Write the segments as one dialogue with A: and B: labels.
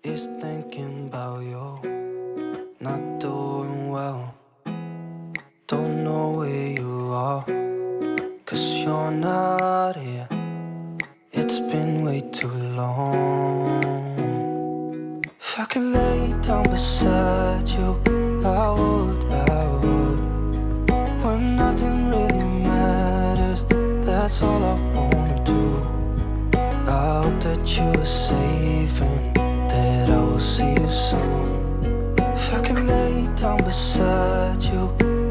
A: is thinking about you, not doing well. Don't know where you are, 'cause you're not here. It's been way too long. If I could lay down beside you, I would. When nothing really matters, that's all I wanna do. I hope that you are safe and that I will see you soon. If I could lay down beside you,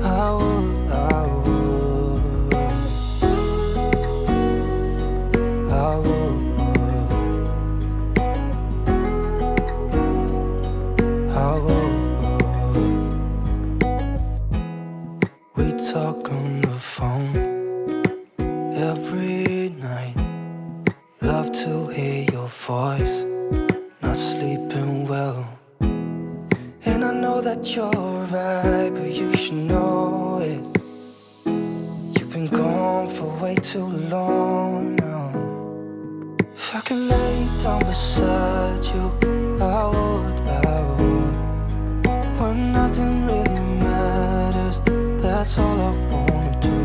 A: I would. We talk on the phone every night. Love to hear your voice. Not sleeping well. And I know that you're right, but you should know it. You've been gone for way too long now. If I could lay down beside you, I would. When nothing really matters, that's all I wanna do.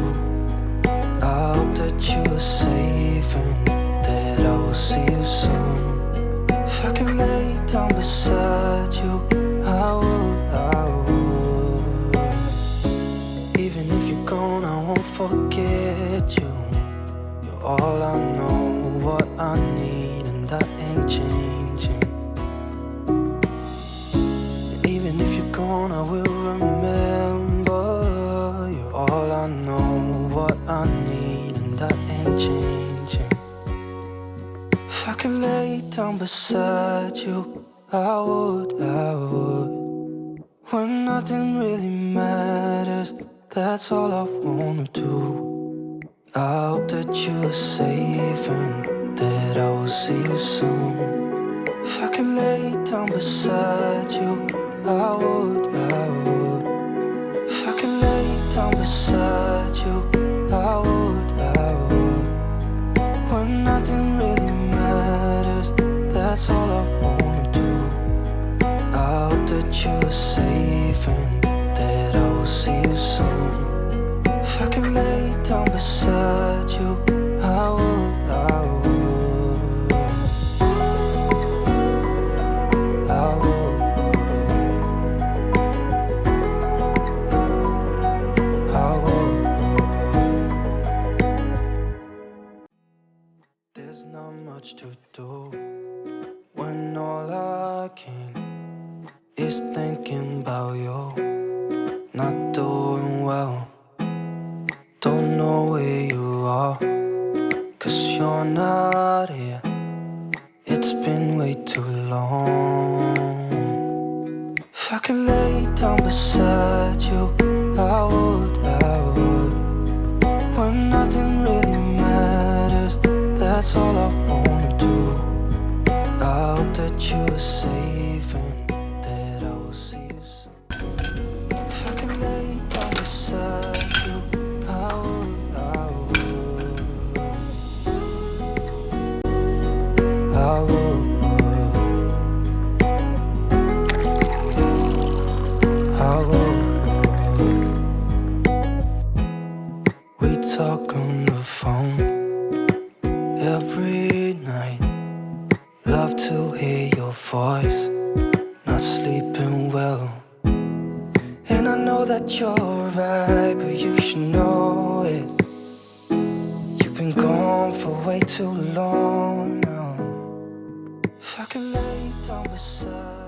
A: I hope that you are safe and that I will see you soon. If I can lay down beside you, I would. Even if you're gone, I won't forget you. You're all I know, what I need, and that ain't changing. And even if you're gone, I will remember. You're all I know, what I need, and that ain't changing. If I could lay down beside you, I would. When nothing really matters, that's all I wanna do. I hope that you are safe and that I will see you soon. If I could lay down beside you, I would. If I could lay down beside you, I would. When nothing really matters, that's all I wanna do. I hope that you are safe and that I will see you soon. If I could lay down beside you, I would. There's not much to do when all I can is thinking about you, not doing well. Don't know where you are, 'cause you're not here. It's been way too long. If I could lay down beside you, I would. When nothing really matters, that's all I wanna do. I hope that you are safe and that I will see you soon. If I could lay down beside you, I would. I would. We talk on the phone every night. Love to hear your voice. Not sleeping well. And I know that you're right, but you should know it. You've been gone for way too long now. If I could lay down beside